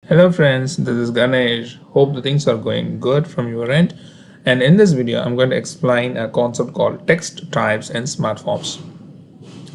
Hello friends, this is Ganesh. Hope the things are going good from your end. And in this video, I'm going to explain a concept called text types in Smartforms.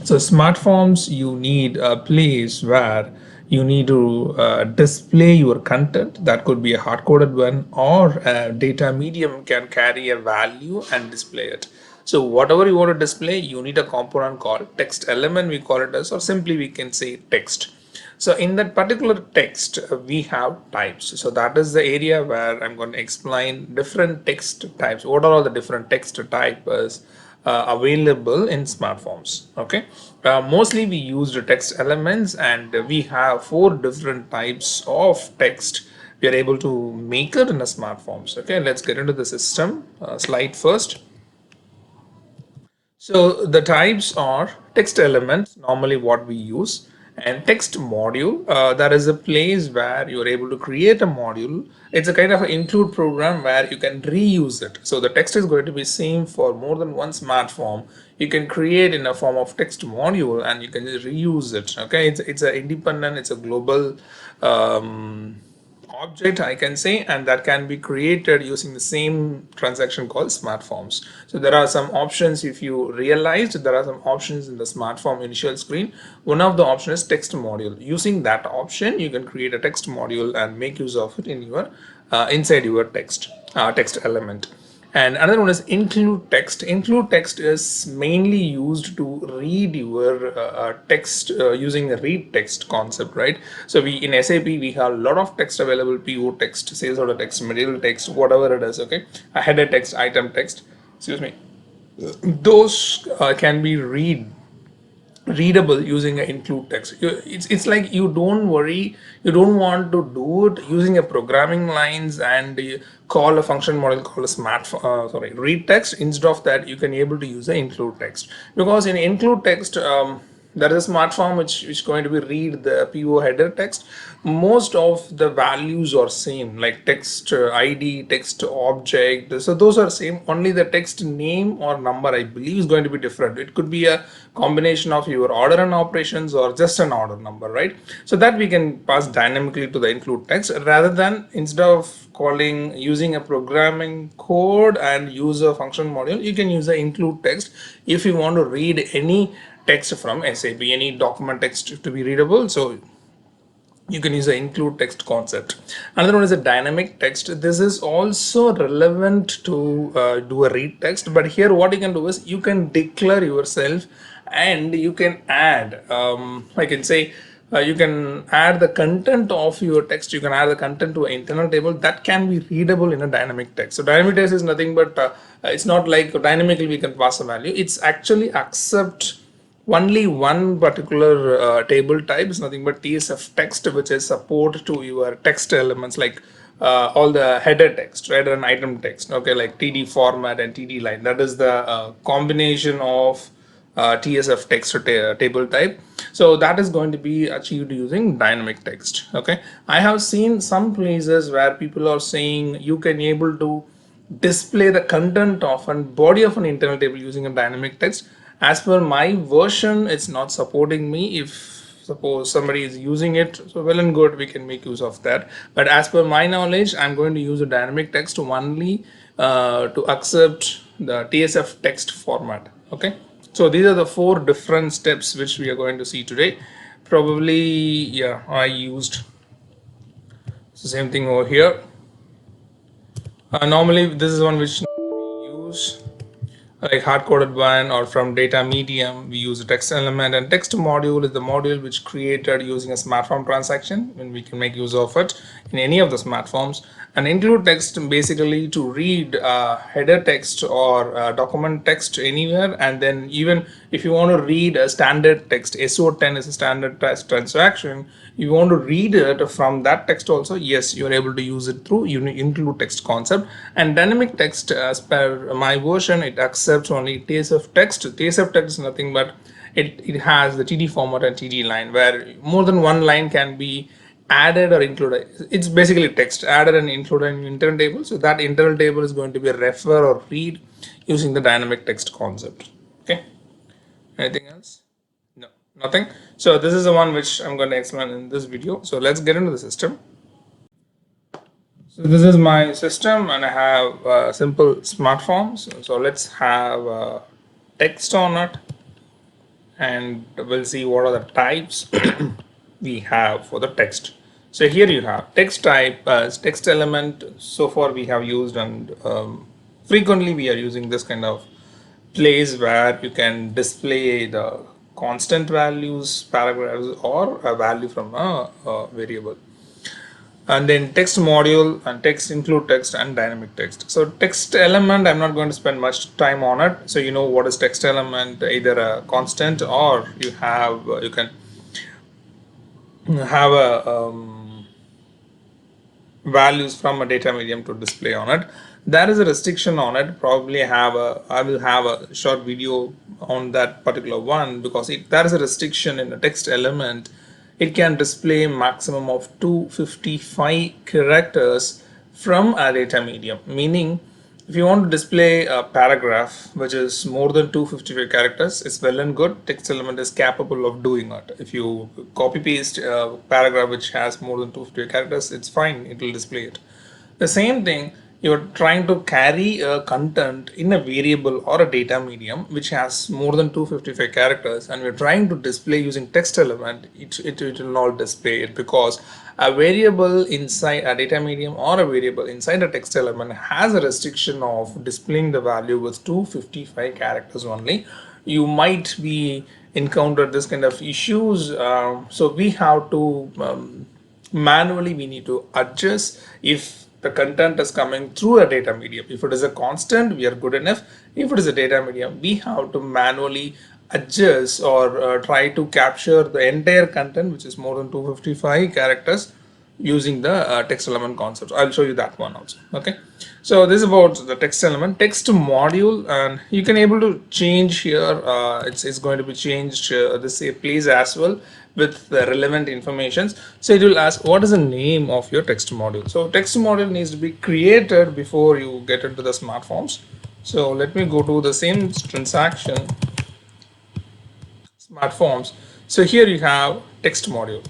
So Smartforms, you need a place where you need to display your content. That could be a hard-coded one, or a data medium can carry a value and display it. So whatever you want to display, you need a component called text element, we call it as, or simply we can say text. So in that particular text, we have types. So that is the area where I'm going to explain different text types. What are all the different text types available in Smartforms? Okay. Mostly we use the text elements, and we have four different types of text. We are able to make it in a Smartforms. Okay. Let's get into the system slide first. So the types are text elements, normally what we use, and text module. That is a place where you're able to create a module. It's a kind of an include program where you can reuse it. So the text is going to be same for more than one smartphone. You can create in a form of text module and you can just reuse it. Okay, it's a independent, it's a global object, I can say, and that can be created using the same transaction called Smartforms. So there are some options. If you realized, there are some options in the Smartform initial screen. One of the options is text module. Using that option, you can create a text module and make use of it in your inside your text element. And another one is include text. Include text is mainly used to read your text using the read text concept, right? So we in SAP we have a lot of text available: PO text, sales order text, material text, whatever it is. Okay, a header text, item text. Excuse me. Those can be readable using an include text. It's like you don't worry, you don't want to do it using a programming lines and you call a function model called a read text. Instead of that, you can able to use the include text, because in include text there is a smart form which is going to be read the PO header text. Most of the values are same, like text ID, text object. So those are same. Only the text name or number, I believe, is going to be different. It could be a combination of your order and operations or just an order number, right? So that we can pass dynamically to the include text, rather than instead of calling using a programming code and use a function module, you can use the include text if you want to read any text from SAP, any document text to be readable. So you can use the include text concept. Another one is a dynamic text. This is also relevant to do a read text, but here what you can do is you can declare yourself and you can add, I can say, you can add the content of your text. You can add the content to an internal table that can be readable in a dynamic text. So dynamic text is nothing but it's not like dynamically we can pass a value. It's actually accept only one particular table type. Is nothing but TSF text, which is support to your text elements, like all the header text, right, and item text. Okay, like TD format and TD line. That is the combination of TSF text table type. So that is going to be achieved using dynamic text. Okay, I have seen some places where people are saying you can able to display the content of and body of an internal table using a dynamic text. As per my version, it's not supporting me. If suppose somebody is using it, so well and good, we can make use of that. But as per my knowledge, I'm going to use a dynamic text only to accept the TSF text format. Okay, so these are the four different steps which we are going to see today. Probably, yeah, I used the same thing over here. Normally this is one which we use, like hard-coded one, or from data medium we use a text element, and text module is the module which created using a smart form transaction, when we can make use of it in any of the smart forms. And include text basically to read header text or document text anywhere, and then even if you want to read a standard text, SO10 is a standard text transaction, you want to read it from that text also, yes, you are able to use it through include text concept. And dynamic text, as per my version, it accepts only TSF text. TSF text is nothing but it has the TD format and TD line, where more than one line can be added or included. It's basically text added and included in internal table. So that internal table is going to be refer or read using the dynamic text concept. Okay, anything else? No, nothing. So this is the one which I'm going to explain in this video. So let's get into the system. So this is my system and I have simple smart forms. So let's have text on it and we'll see what are the types we have for the text. So here you have text type as text element. So far we have used and frequently we are using this kind of place where you can display the constant values, paragraphs, or a value from a variable. And then text module and text include text and dynamic text. So text element, I'm not going to spend much time on it. So you know what is text element, either a constant or you can have a values from a data medium to display on it. There is a restriction on it. Probably I will have a short video on that particular one because there is a restriction in the text element. It can display maximum of 255 characters from a data medium, meaning if you want to display a paragraph which is more than 255 characters, it's well and good. Text element is capable of doing it. If you copy paste a paragraph which has more than 250 characters, it's fine, it will display it. The same thing, you're trying to carry a content in a variable or a data medium which has more than 255 characters and we're trying to display using text element, it will not display it because a variable inside a data medium or a variable inside a text element has a restriction of displaying the value with 255 characters only. You might be encountered this kind of issues, so we have to manually we need to adjust if the content is coming through a data medium. If it is a constant, we are good enough. If it is a data medium, we have to manually adjust or try to capture the entire content which is more than 255 characters using the text element concepts. I'll show you that one also. Okay, so this is about the text element, text module, and you can able to change here. It's going to be changed this place as well with the relevant informations. So it will ask what is the name of your text module. So text module needs to be created before you get into the smart forms. So let me go to the same transaction smart forms. So here you have text module.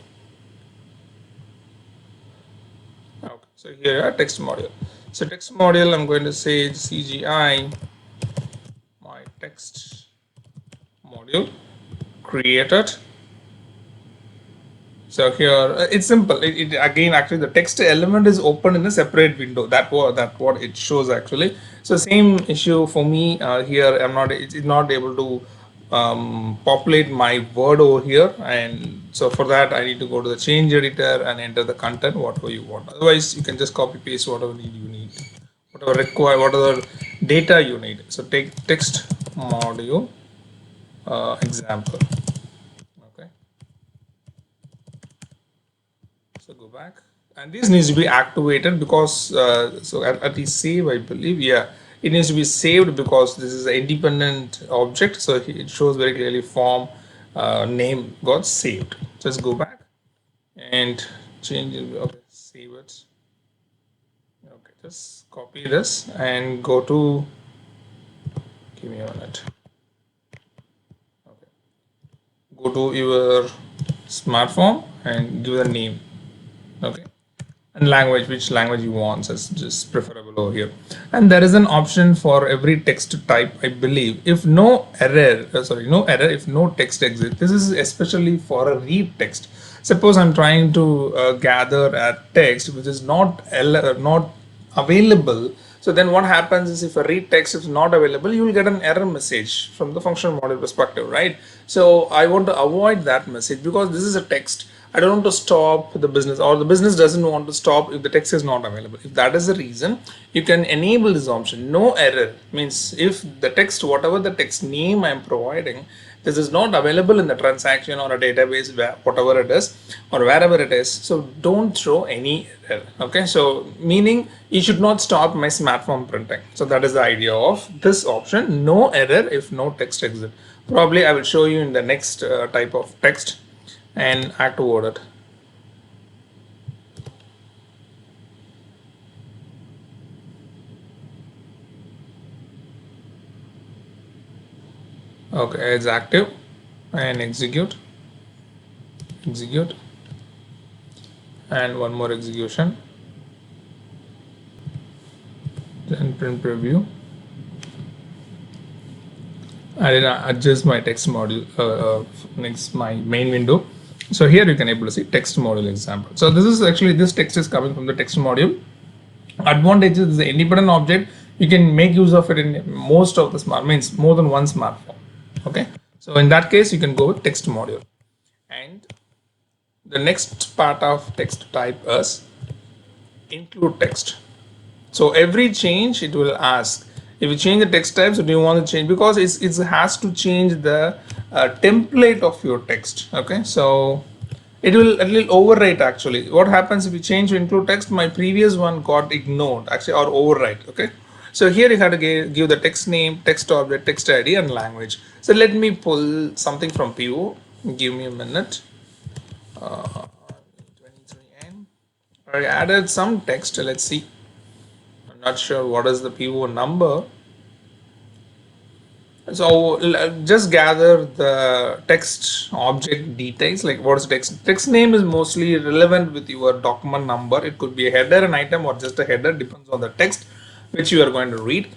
Okay, so here are text module. So text module, I'm going to say CGI my text module created. So here it's simple. It again actually the text element is open in a separate window. That what it shows actually. So same issue for me here. It's not able to populate my word over here, and so for that I need to go to the change editor and enter the content whatever you want. Otherwise you can just copy paste whatever you need, whatever data you need. So take text module example. Okay. So go back, and this needs to be activated because so at the save, I believe, yeah, it needs to be saved because this is an independent object. So it shows very clearly form name got saved. Just go back and change it. Okay, save it. Okay, just copy this and go to. Give me a minute. Okay, go to your smartphone and give a name. Okay, and language, which language you want is just preferable over here. And there is an option for every text type, I believe. If no error, no error if no text exists. This is especially for a read text. Suppose I'm trying to gather a text which is not available. So then what happens is if a read text is not available, you will get an error message from the functional model perspective, right? So I want to avoid that message because this is a text. I don't want to stop the business, or the business doesn't want to stop if the text is not available. If that is the reason, you can enable this option. No error means if the text, whatever the text name I'm providing, this is not available in the transaction or a database, whatever it is or wherever it is, so don't throw any error. Okay, so meaning you should not stop my smart form printing. So that is the idea of this option, no error if no text exists. Probably I will show you in the next type of text and add toward it. Okay, it's active and execute, and one more execution. print preview. I did adjust my text module next my main window. So here you can able to see text module example. So this is actually, this text is coming from the text module. Advantage is the independent object. You can make use of it in most of the smart, means more than one smartphone. Okay. So in that case, you can go with text module. And the next part of text type is include text. So every change it will ask, if you change the text type, so do you want to change, because it has to change the template of your text. Okay, so it will overwrite. Actually, what happens if you change to include text, my previous one got ignored actually, or overwrite. Okay, so here you have to give the text name, text object, text ID, and language. So let me pull something from PO. Give me a minute. 23N. I added some text. Let's see. I'm not sure what is the PO number. So just gather the text object details, like what is text. Text name is mostly relevant with your document number. It could be a header, an item, or just a header, depends on the text which you are going to read.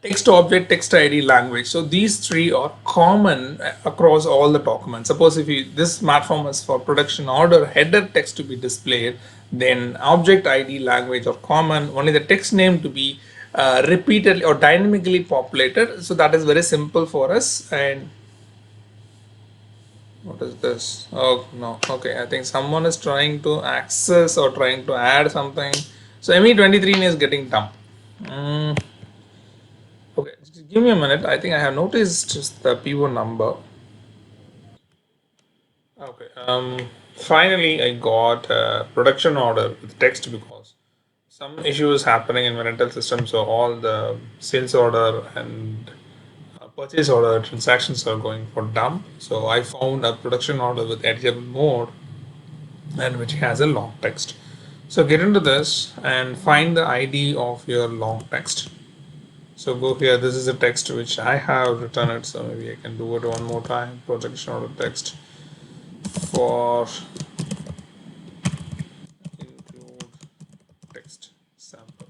Text object, text ID, language. So these three are common across all the documents. Suppose if you, this Smartform is for production order header text to be displayed, then object ID, language are common. Only the text name to be repeatedly or dynamically populated. So that is very simple for us. And what is this? Oh no. Okay, I think someone is trying to access or trying to add something. So ME23 is getting dumped. Okay, just give me a minute. I think I have noticed the PO number. Okay. Finally, I got a production order with text because some issues happening in my rental system. So all the sales order and purchase order transactions are going for dump. So I found a production order with editable mode and which has a long text. So get into this and find the ID of your long text. So go here, this is a text which I have written it, so maybe I can do it one more time. Projection order text for include text sample.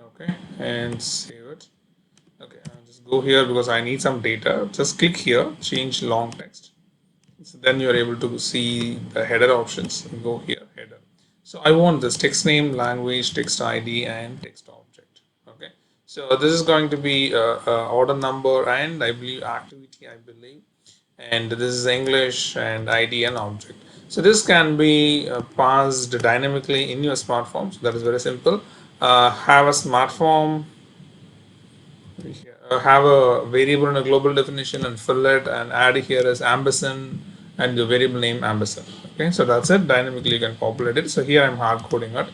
Okay, and save it. Okay, I'll just go here because I need some data. Just click here, change long text. So then you're able to see the header options. Go here, header. So I want this text name, language, text ID, and text object. Okay. So this is going to be order number and I believe activity, I believe. And this is English and ID and object. So this can be passed dynamically in your Smartform. So that is very simple. Have a Smartform, have a variable in a global definition and fill it and add here as ampersand and the variable name ampersand. Okay, so that's it. Dynamically you can populate it. So here I'm hard coding it.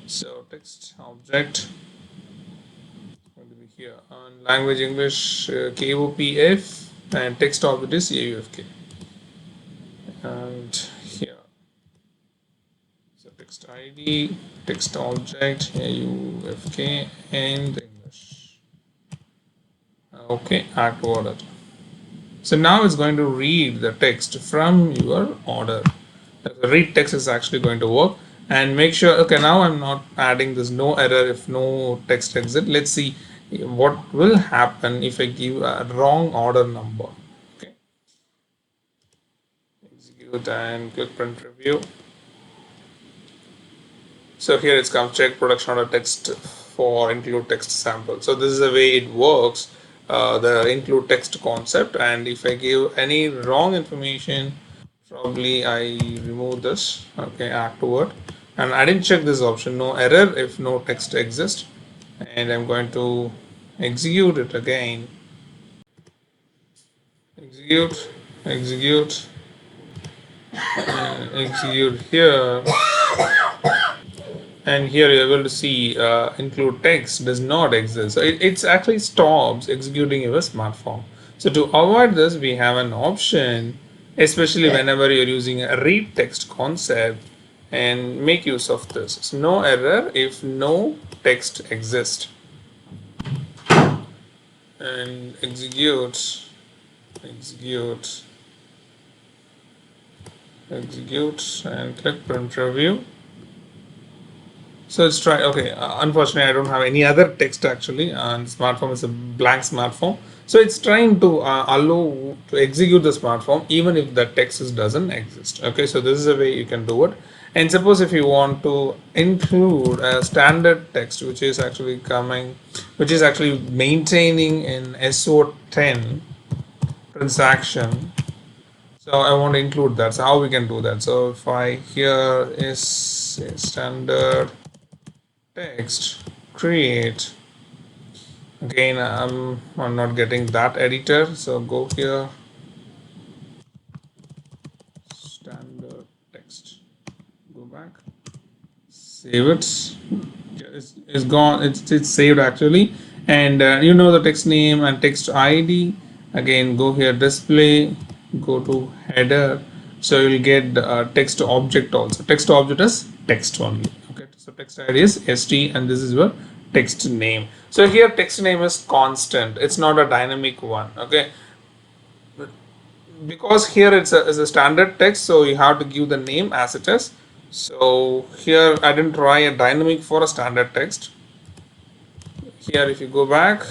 So text object going to be here on language English KOPF and text object is AUFK. And here, so text ID, text object AUFK and English. Okay, add to order. So now it's going to read the text from your order. The read text is actually going to work, and make sure, okay, now I'm not adding this no error if no text exit. Let's see what will happen if I give a wrong order number. Okay, execute and click print review. So here it's come check production order text for include text sample. So this is the way it works, the include text concept. And if I give any wrong information, probably I remove this. Okay, afterward, and I didn't check this option, no error if no text exists. And I'm going to execute it again. Execute, execute, and execute here. And here you're able to see include text does not exist. So it's actually stops executing your Smartform. So to avoid this, we have an option, especially whenever you're using a read text concept, and make use of this. So no error if no text exists. And execute, execute, execute, and click print review. So it's try. Okay, unfortunately, I don't have any other text actually, and Smartform is a blank Smartform. So it's trying to allow to execute the Smartform even if the text doesn't exist. Okay, so this is a way you can do it. And suppose if you want to include a standard text, which is actually maintaining in SO10 transaction. So I want to include that. So how we can do that? So if I here is a standard text create, again I'm not getting that editor, so go here, standard text, go back, save it. Yeah, it's gone, it's saved actually. And you know the text name and text ID. Again go here, display, go to header, so you'll get text object also. Text object is text only. Okay, so text ID is st and this is your text name. So here text name is constant, it's not a dynamic one. Okay, because here it's a standard text, so you have to give the name as it is. So here I didn't try a dynamic for a standard text. Here if you go back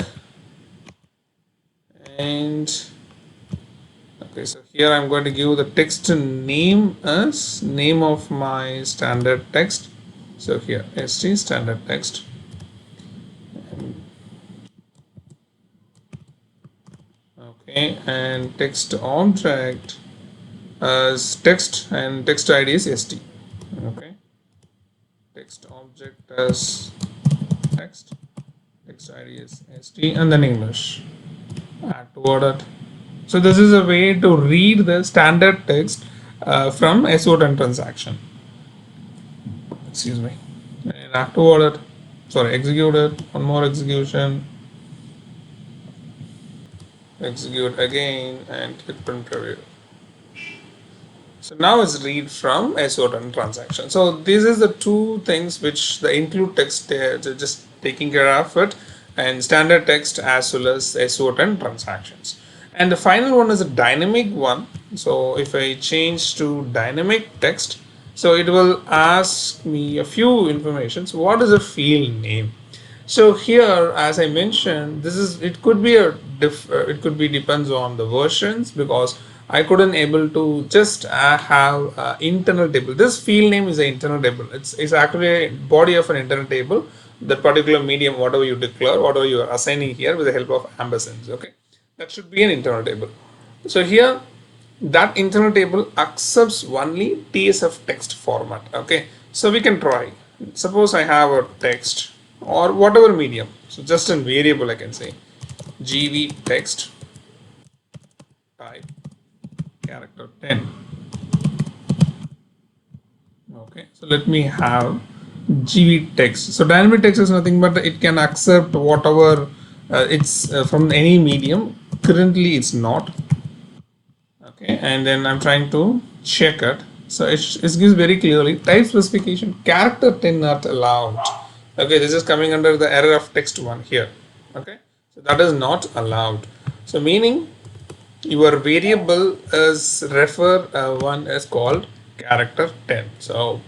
and okay, so here I'm going to give the text name as name of my standard text. So here st standard text, okay, and text object as text and text ID is st. Okay, text object as text, text ID is st, and then English, add to order. So this is a way to read the standard text from SO10 transaction. Excuse me. And afterward, sorry, execute it. One more execution. Execute again and hit print preview. So now it's read from SO10 transaction. So these is the two things which the include text just taking care of it, and standard text as well as SO10 transactions. And the final one is a dynamic one. So if I change to dynamic text, so it will ask me a few informations. What is a field name? So here, as I mentioned, this is it could be it could be depends on the versions, because I couldn't able to just have internal table. This field name is an internal table. It's actually a body of an internal table. That particular medium, whatever you declare, whatever you are assigning here with the help of ampersands. Okay, that should be an internal table. So here that internal table accepts only TSF text format. Okay, so we can try. Suppose I have a text or whatever medium, so just a variable I can say gv text type character 10. Okay, so let me have gv text. So dynamic text is nothing but it can accept whatever it's from any medium. Currently it's not. Okay, and then I'm trying to check it. So it gives very clearly type specification character 10 not allowed. Okay, this is coming under the error of text 1 here. Okay, so that is not allowed. So meaning your variable is refer one is called character 10. So,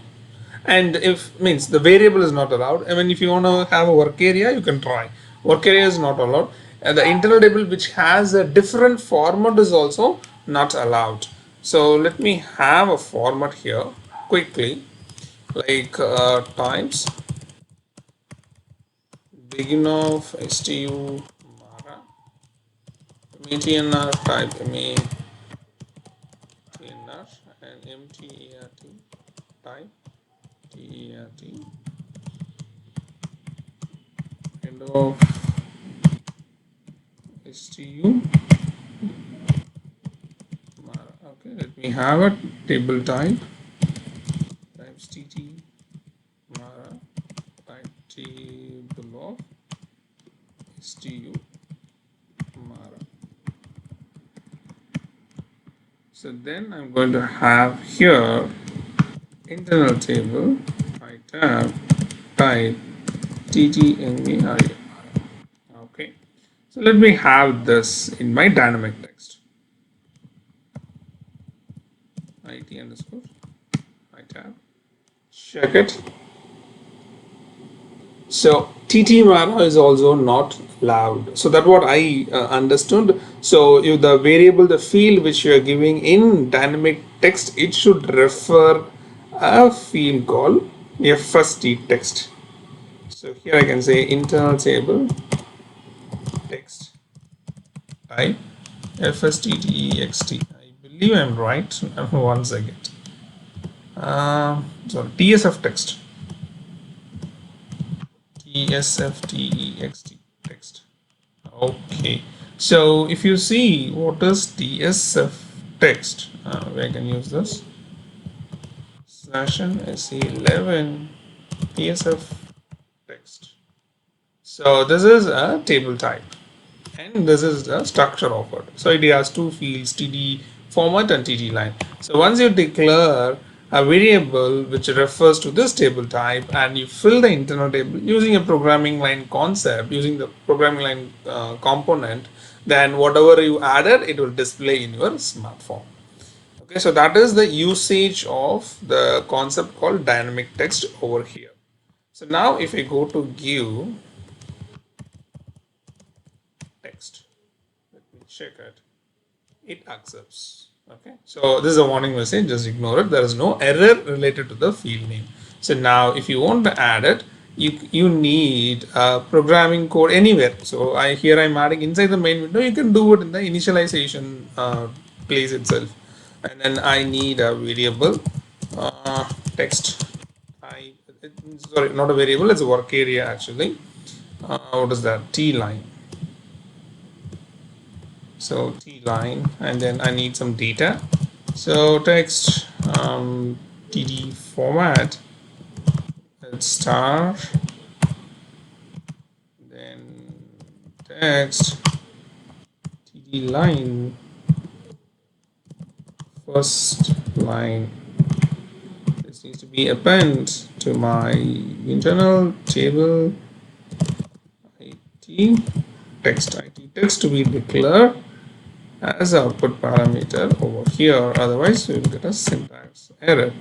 and if means the variable is not allowed, I mean if you want to have a work area you can try. Work area is not allowed, and the internal table which has a different format is also not allowed. So let me have a format here quickly, like times begin of stu mara mtnr type mtnr and mtert type tert end of stu mara. Okay, let me have a table type times tt mara type table of stu mara. So then I'm going to have here internal table I tab type ttmara. Okay, so let me have this in my dynamic text it underscore I tab, check it. So TT-Mara is also not loud. So that's what I understood. So if the variable, the field which you are giving in dynamic text, it should refer a field called FST text. So here I can say internal table text type FSTTEXT. I believe I'm right. Once I get. Sorry, TSF text. TSFTEXT text. Okay, so if you see what is TSF text, I can use this /SE11 TSF text. So this is a table type and this is the structure of it. So it has two fields, TD format and TD line. So once you declare a variable which refers to this table type and you fill the internal table using a programming line concept, using the programming line component, then whatever you added, it will display in your smart form. Okay, so that is the usage of the concept called dynamic text over here. So now if I go to give text, let me check it accepts. Okay, so this is a warning message, just ignore it. There is no error related to the field name. So now if you want to add it, you need a programming code anywhere. So here I'm adding inside the main window. You can do it in the initialization place itself, and then I need a variable text. Sorry, not a variable, it's a work area actually. What is that? T line. So T line, and then I need some data. So text TD format, it's star, then text TD line, first line. This needs to be append to my internal table IT text to be declared as output parameter over here, otherwise we will get a syntax error.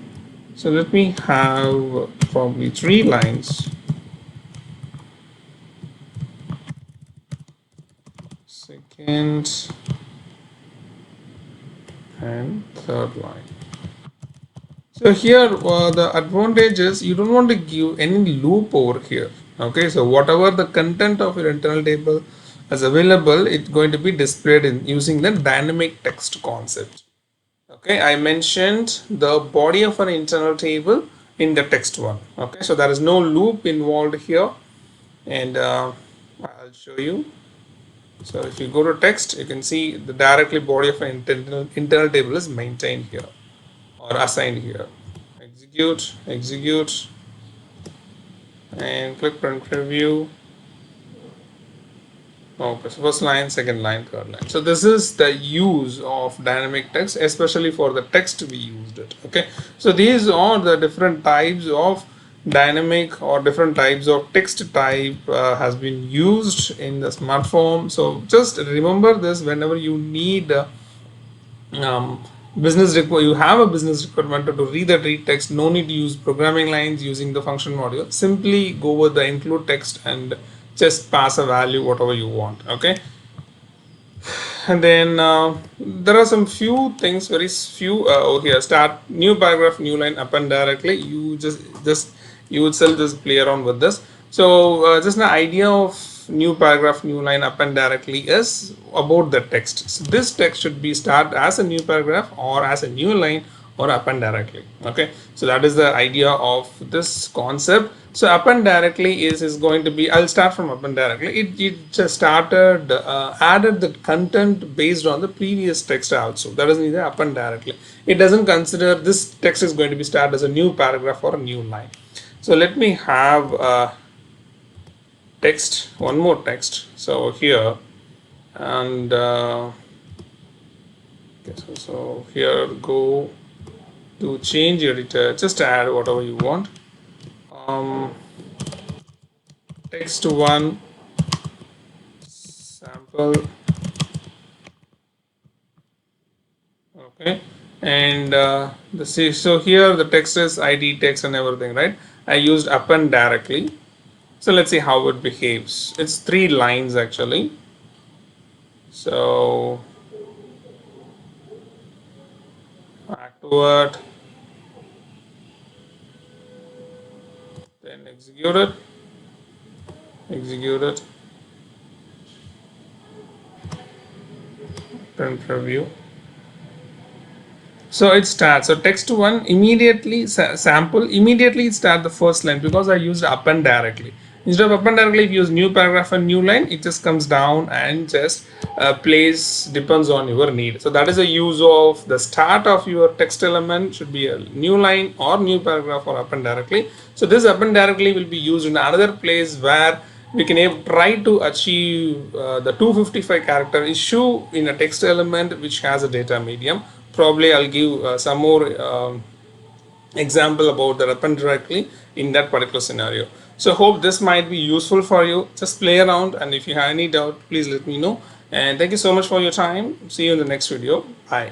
So let me have probably 3 lines. Second and third line. So here the advantage is you don't want to give any loop over here. Okay, so whatever the content of your internal table is available, it's going to be displayed in using the dynamic text concept. Okay, I mentioned the body of an internal table in the text one. Okay, so there is no loop involved here, and I'll show you. So if you go to text, you can see the directly body of an internal table is maintained here or assigned here. Execute, and click print preview. Okay, so first line, second line, third line. So this is the use of dynamic text, especially for the text we used it. Okay, so these are the different types of dynamic or different types of text type has been used in the smart form. So just remember this whenever you need um, you have a business requirement to read that read text. No need to use programming lines using the function module. Simply go with the include text and just pass a value whatever you want. Okay, and then there are some few things, very few over here. Start new paragraph, new line, append directly. You just you itself just play around with this. So just an idea of new paragraph, new line, append directly is about the text. So this text should be start as a new paragraph or as a new line or append directly. Okay, so that is the idea of this concept. So append directly is going to be, I'll start from append directly. It just started added the content based on the previous text also. That is neither append directly. It doesn't consider this text is going to be started as a new paragraph or a new line. So let me have text, one more text. So here and okay, so here go to change editor, just add whatever you want. Text one sample. Okay, and so here the text is id text and everything, right? I used append directly. So let's see how it behaves. It's 3 lines actually. So back to it, then execute it, print preview. So it starts. So text one immediately sample immediately start the first line because I used append directly. Instead of append directly, if you use new paragraph and new line, it just comes down and just plays depends on your need. So that is a use of the start of your text element should be a new line or new paragraph or append directly. So this append directly will be used in another place where we can try to achieve the 255 character issue in a text element which has a data medium. Probably I'll give some more example about the append directly in that particular scenario. So hope this might be useful for you. Just play around, and if you have any doubt, please let me know. And thank you so much for your time. See you in the next video. Bye.